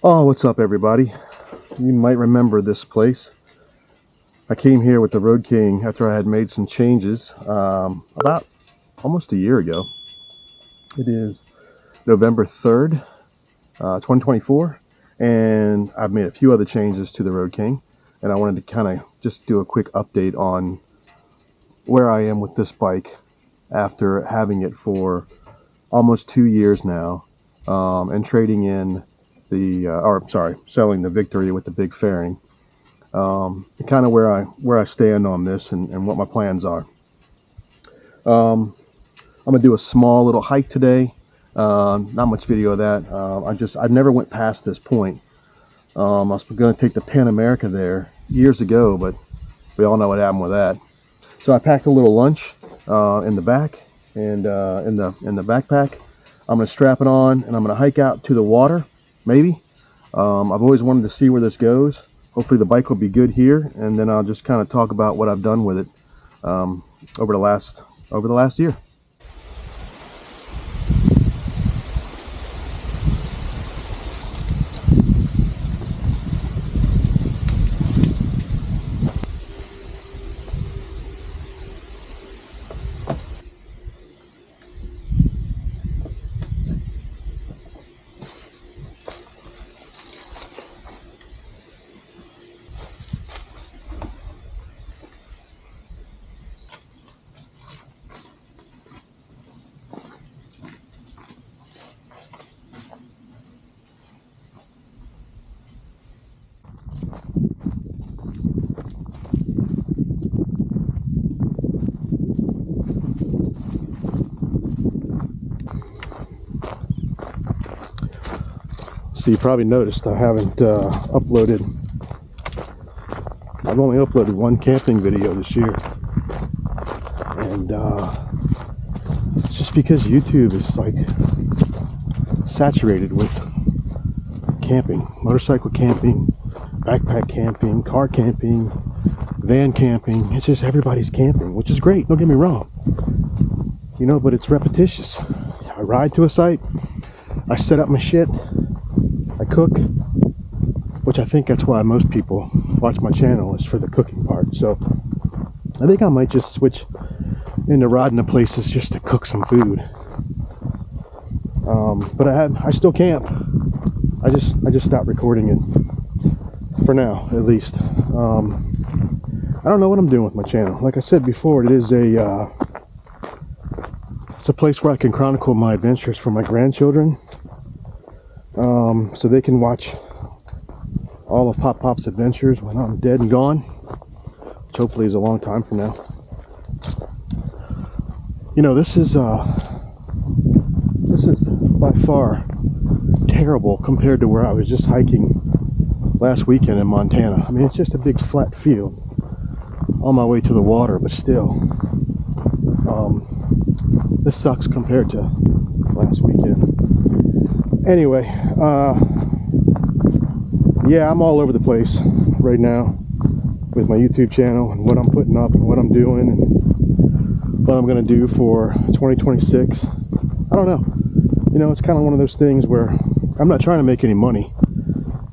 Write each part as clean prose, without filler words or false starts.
Oh, what's up, everybody? You might remember this place. I came here with the Road King after I had made some changes about almost a year ago. It is November 3rd, 2024, and I've made a few other changes to the Road King, and I wanted to kind of just do a quick update on where I am with this bike after having it for almost 2 years now, and trading in selling the Victory with the big fairing. Kind of where I stand on this and what my plans are. I'm gonna do a small little hike today. Not much video of that. I never went past this point. I was gonna take the Pan America there years ago, but we all know what happened with that. So I packed a little lunch in the back and in the backpack. I'm gonna strap it on and I'm gonna hike out to the water. Maybe. I've always wanted to see where this goes. Hopefully the bike will be good here, and then I'll just kind of talk about what I've done with it over the last year. So you probably noticed I haven't uploaded. I've only uploaded one camping video this year, and it's just because YouTube is like saturated with camping, motorcycle camping, backpack camping, car camping, van camping. It's just everybody's camping, which is great. Don't get me wrong, but it's repetitious. I ride to a site, I set up my shit, I cook, which I think that's why most people watch my channel, is for the cooking part. So I think I might just switch into riding to places just to cook some food. But I still camp. I just stopped recording it for now, at least. I don't know what I'm doing with my channel. Like I said before, it's a place where I can chronicle my adventures for my grandchildren. So they can watch all of Pop's adventures when I'm dead and gone, which hopefully is a long time from now. This is by far terrible compared to where I was just hiking last weekend in Montana. I mean, it's just a big flat field on my way to the water, but still, this sucks compared to last weekend. Anyway, yeah, I'm all over the place right now with my YouTube channel and what I'm putting up and what I'm doing and what I'm going to do for 2026. I don't know. It's kind of one of those things where I'm not trying to make any money,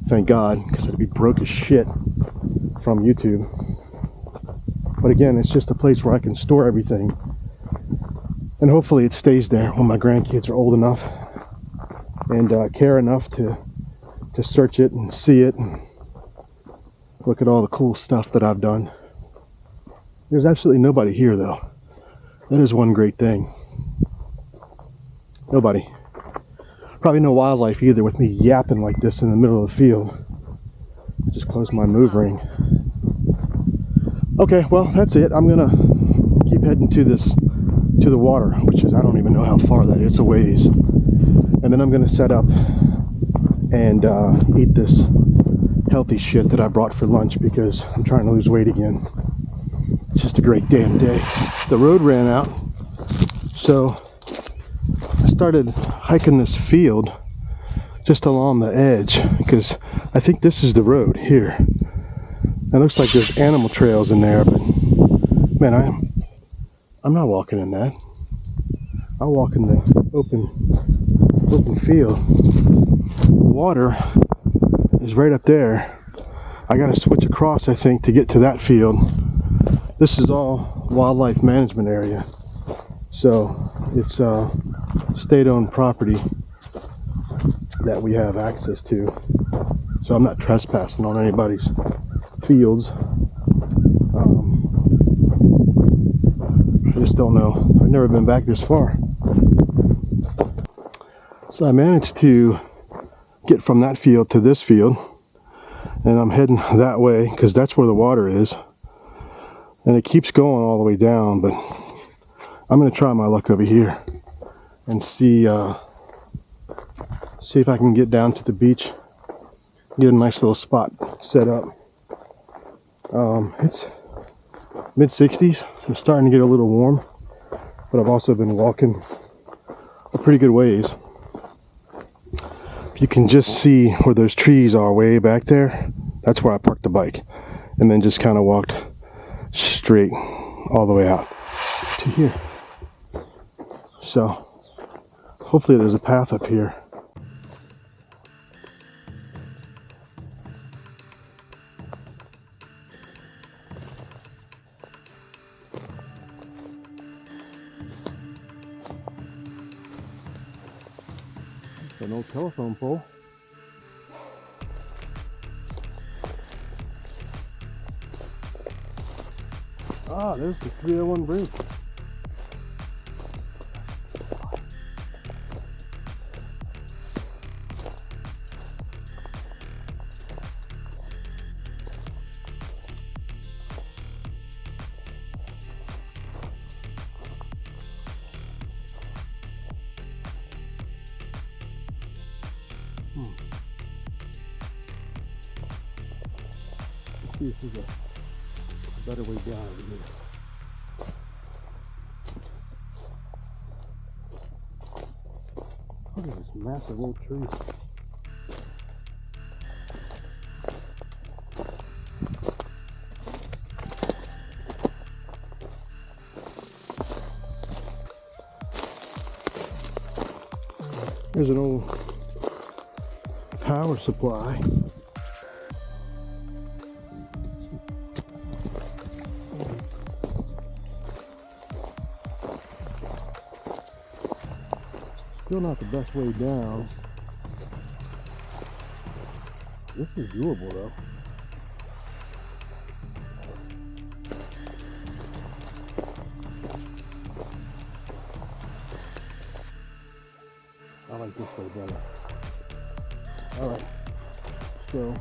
thank God, because I'd be broke as shit from YouTube. But again, it's just a place where I can store everything, and hopefully it stays there when my grandkids are old enough and care enough to search it and see it and look at all the cool stuff that I've done. There's absolutely nobody here, though. That is one great thing. Nobody. Probably no wildlife either, with me yapping like this in the middle of the field. Just closed my move ring. Okay, well, that's it. I'm gonna keep heading to the water, which is, I don't even know how far that is. It's a ways. And then I'm gonna set up and eat this healthy shit that I brought for lunch because I'm trying to lose weight again. It's just a great damn day. The road ran out, so I started hiking this field just along the edge because I think this is the road here. It looks like there's animal trails in there, but man, I'm not walking in that. I'll walk in the open field. Water is right up there. I got to switch across, I think, to get to that field. This is all wildlife management area, so it's state-owned property that we have access to. So I'm not trespassing on anybody's fields. I just don't know. I've never been back this far. So I managed to get from that field to this field, and I'm heading that way because that's where the water is. And it keeps going all the way down, but I'm going to try my luck over here and see if I can get down to the beach, get a nice little spot set up. It's mid-60s, so it's starting to get a little warm, but I've also been walking a pretty good ways. You can just see where those trees are way back there. That's where I parked the bike, and then just kind of walked straight all the way out to here. So hopefully there's a path up here. An old telephone pole. Ah, there's the 301 bridge. Let's see if there's a better way down over here. Look at this massive old tree. There's an old power supply. Still not the best way down. This is doable though. I like this way better. Alright, so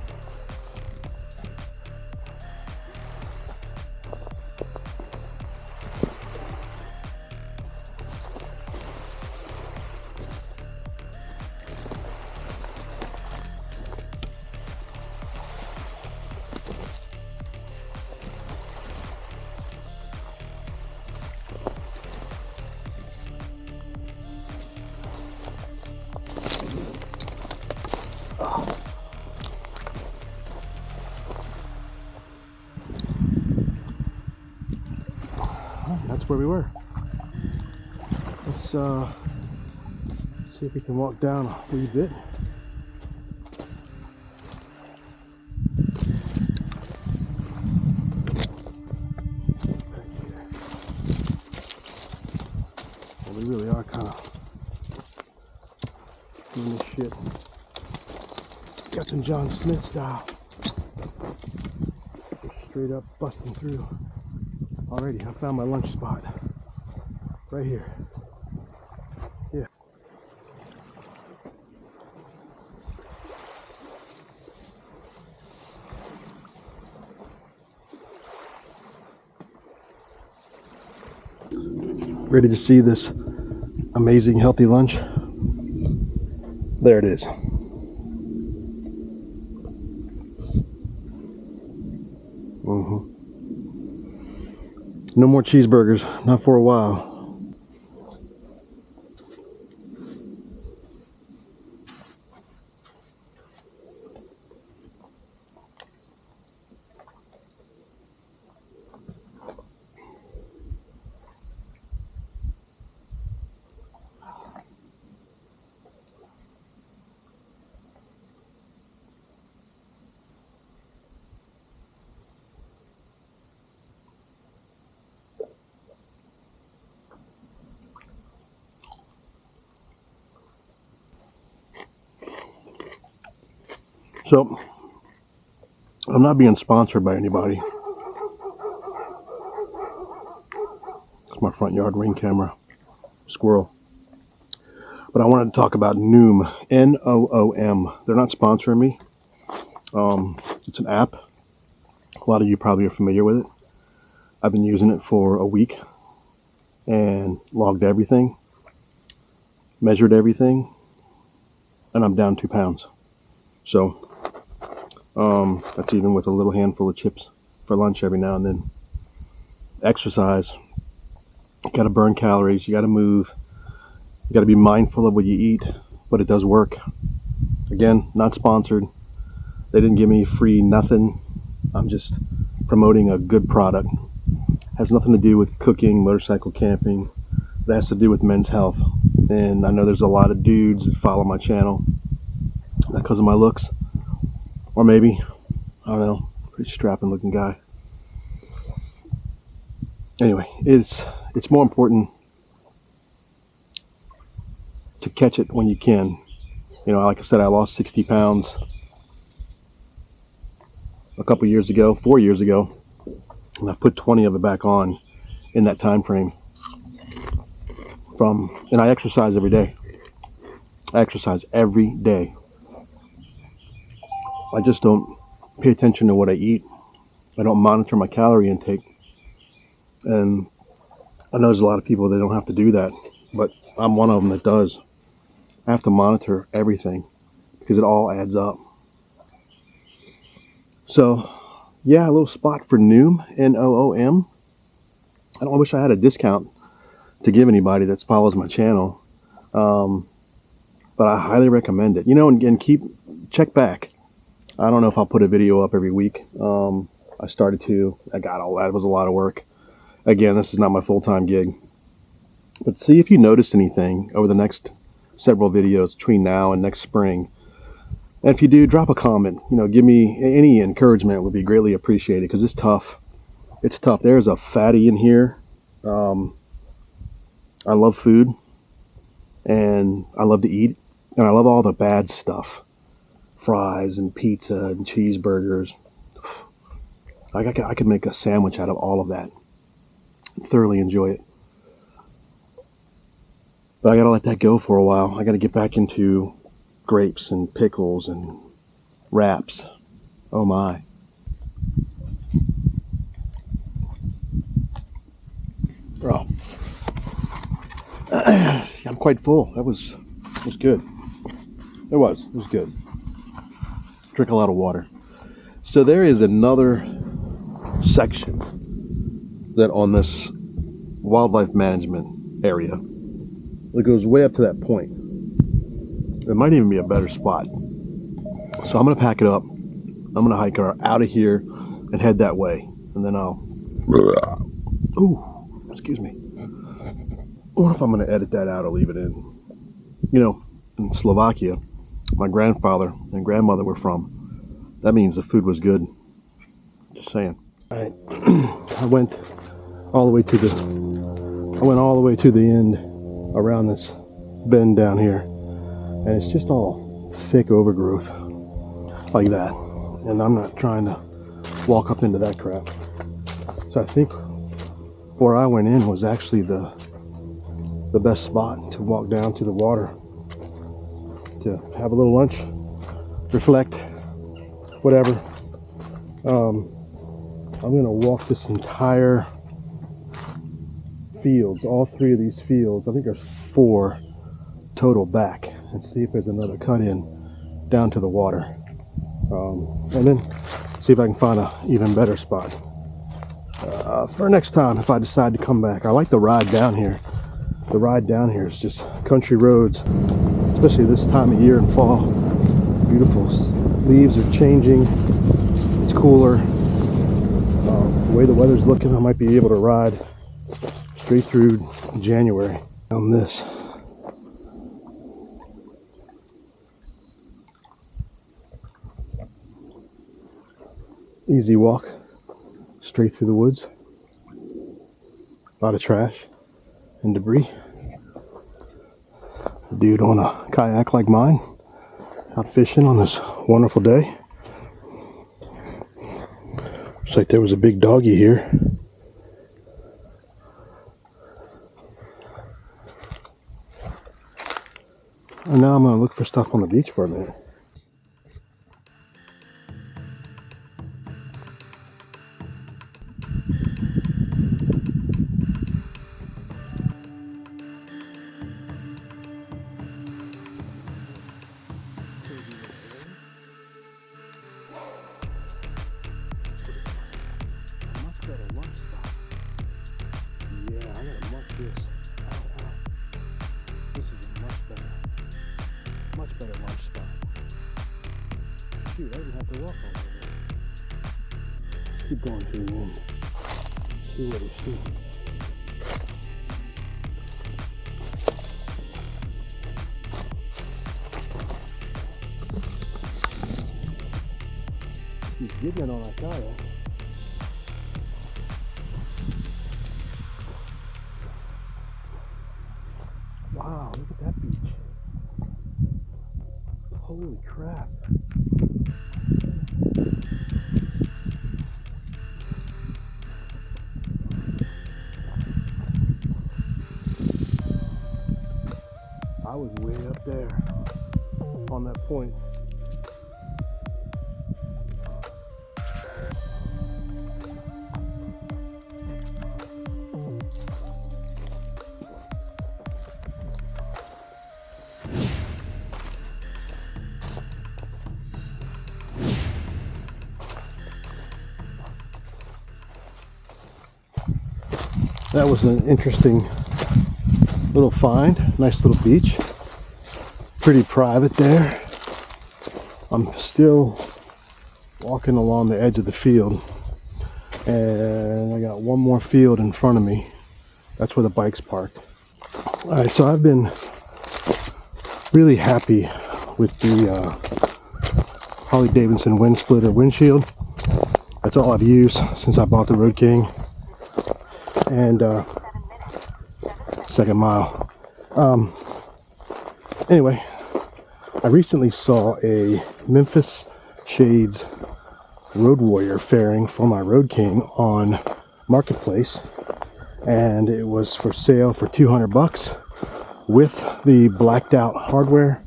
that's where we were. Let's see if we can walk down a wee bit. Well, we really are kind of doing this shit Captain John Smith style. Just straight up busting through. Alrighty, I found my lunch spot. Right here. Yeah. Ready to see this amazing healthy lunch? There it is. No more cheeseburgers, not for a while. So, I'm not being sponsored by anybody. It's my front yard ring camera. Squirrel. But I wanted to talk about Noom. N-O-O-M. They're not sponsoring me. It's an app. A lot of you probably are familiar with it. I've been using it for a week and logged everything, measured everything, and I'm down 2 pounds. So that's even with a little handful of chips for lunch every now and then. Exercise. You got to burn calories. You got to move. You got to be mindful of what you eat, but it does work. Again, not sponsored. They didn't give me free nothing. I'm just promoting a good product. Has nothing to do with cooking, motorcycle camping. It has to do with men's health. And I know there's a lot of dudes that follow my channel, not because of my looks, or maybe, I don't know, pretty strapping looking guy. Anyway, it's more important to catch it when you can. You know, like I said, I lost 60 pounds a couple years ago, 4 years ago, and I put 20 of it back on in that time frame. And I exercise every day. I exercise every day. I just don't pay attention to what I eat. I don't monitor my calorie intake. And I know there's a lot of people that don't have to do that, but I'm one of them that does. I have to monitor everything because it all adds up. So, yeah, a little spot for Noom, N-O-O-M. I wish I had a discount to give anybody that follows my channel, but I highly recommend it. You know, and check back. I don't know if I'll put a video up every week. I started to. That was a lot of work. Again, this is not my full-time gig. But see if you notice anything over the next several videos between now and next spring. And if you do, drop a comment. You know, give me any encouragement would be greatly appreciated because it's tough. It's tough. There's a fatty in here. I love food and I love to eat and I love all the bad stuff. Fries and pizza and cheeseburgers. I could make a sandwich out of all of that. Thoroughly enjoy it. But I gotta let that go for a while. I gotta get back into grapes and pickles and wraps. Oh my. Oh. I'm quite full. That was good. It was good. Drink a lot of water. So there is another section that on this wildlife management area that goes way up to that point. It might even be a better spot. So I'm going to pack it up. I'm going to hike out of here and head that way. And then I'll... Ooh, excuse me. I wonder if I'm going to edit that out or leave it in. You know, in Slovakia, my grandfather and grandmother were from. That means the food was good. Just saying. All right. I went all the way to the end around this bend down here. And it's just all thick overgrowth like that. And I'm not trying to walk up into that crap. So I think where I went in was actually the best spot to walk down to the water, to have a little lunch, reflect, whatever. I'm gonna walk this entire fields, all three of these fields. I think there's 4 total back, and see if there's another cut in down to the water, and then see if I can find an even better spot for next time if I decide to come back. I like the ride down here. The ride down here is just country roads, especially this time of year in fall. Beautiful. Leaves are changing. It's cooler. The way the weather's looking, I might be able to ride straight through January on this. Easy walk straight through the woods. A lot of trash and debris. A dude on a kayak like mine out fishing on this wonderful day. Looks like there was a big doggy here. And now I'm gonna look for stuff on the beach for a minute. Much better lunch spot. Shoot, I didn't have to walk all the way there. Let's keep going to the end. See what we see. He's getting it on that kayak. Wow, look at that beach. Holy crap. I was way up there on that point. That was an interesting little find. Nice little beach. Pretty private there. I'm still walking along the edge of the field. And I got one more field in front of me. That's where the bike's parked. Alright, so I've been really happy with the Harley-Davidson wind splitter windshield. That's all I've used since I bought the Road King. And second mile. Anyway, I recently saw a Memphis Shades Road Warrior fairing for my Road King on Marketplace, and it was for sale for $200 with the blacked out hardware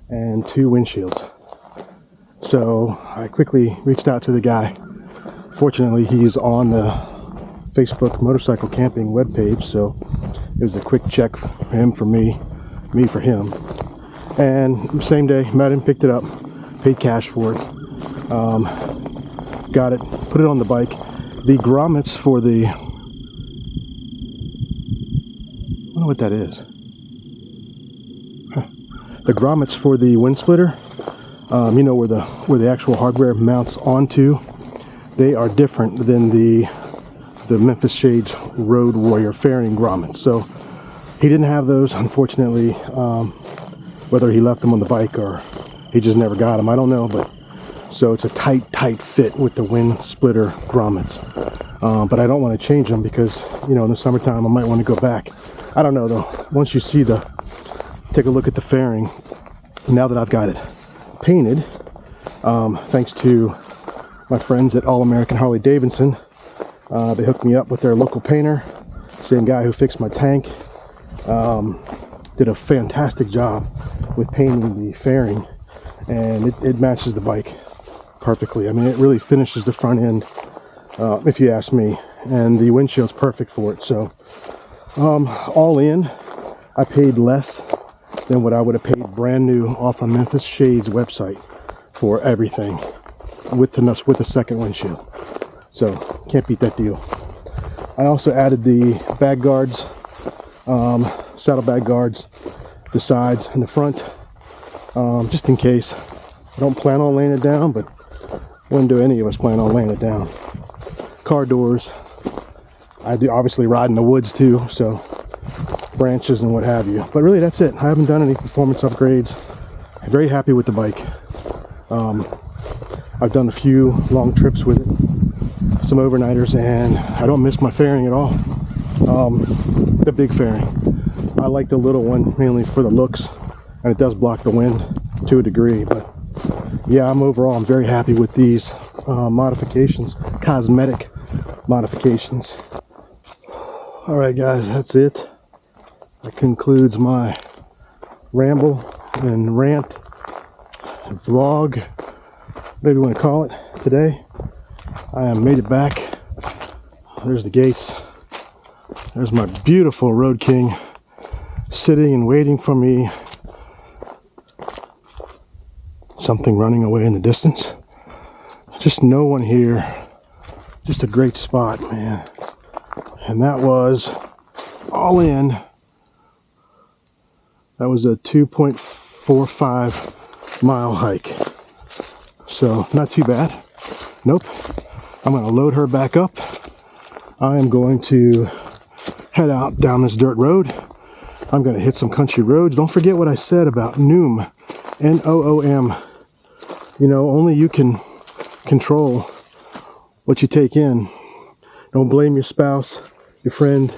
and 2 windshields. So I quickly reached out to the guy. Fortunately, he's on the Facebook motorcycle camping webpage, so it was a quick check for him, for me for him. And same day, met him, picked it up, paid cash for it, got it, put it on the bike. The grommets for the, I don't know what that is. The grommets for the wind splitter, you know, where the actual hardware mounts onto, they are different than the Memphis Shades Road Warrior fairing grommets. So he didn't have those, unfortunately. Whether he left them on the bike or he just never got them, I don't know. But so it's a tight fit with the wind splitter grommets. But I don't want to change them because, you know, in the summertime I might want to go back. I don't know though. Once you see take a look at the fairing, now that I've got it painted, thanks to my friends at All American Harley-Davidson, they hooked me up with their local painter, same guy who fixed my tank. Did a fantastic job with painting the fairing, and it matches the bike perfectly. I mean, it really finishes the front end, if you ask me, and the windshield's perfect for it. So all in, I paid less than what I would have paid brand new off of Memphis Shades website for everything with the second windshield. So can't beat that deal. I also added the bag guards, saddlebag guards, the sides and the front, just in case. I don't plan on laying it down, but when do any of us plan on laying it down? Car doors. I do obviously ride in the woods too, so branches and what have you. But really, that's it. I haven't done any performance upgrades. I'm very happy with the bike. I've done a few long trips with it, some overnighters, and I don't miss my fairing at all. The big fairing. I like the little one mainly for the looks, and it does block the wind to a degree. But yeah, I'm very happy with these modifications. cosmetic modifications. All right, guys, that's it. That concludes my ramble and rant, vlog, whatever you want to call it, today. I have made it back. There's the gates. There's my beautiful Road King sitting and waiting for me. Something running away in the distance. Just no one here. Just a great spot, man. And that was all in. That was a 2.45 mile hike. So not too bad. Nope. I'm going to load her back up. I am going to head out down this dirt road. I'm going to hit some country roads. Don't forget what I said about Noom. N-O-O-M. You know, only you can control what you take in. Don't blame your spouse, your friend,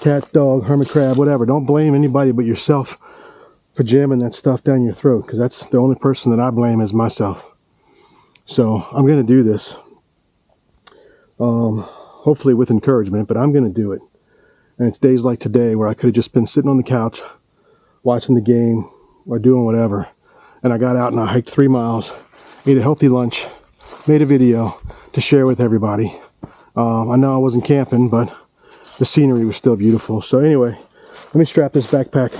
cat, dog, hermit crab, whatever. Don't blame anybody but yourself for jamming that stuff down your throat, because that's the only person that I blame is myself. So I'm going to do this. Hopefully with encouragement, but I'm going to do it. And it's days like today where I could have just been sitting on the couch watching the game or doing whatever. And I got out and I hiked 3 miles, ate a healthy lunch, made a video to share with everybody. I know I wasn't camping, but the scenery was still beautiful. So anyway, let me strap this backpack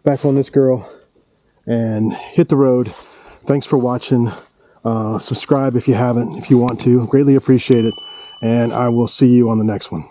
back on this girl and hit the road. Thanks for watching. Subscribe if you haven't, if you want to. Greatly appreciate it. And I will see you on the next one.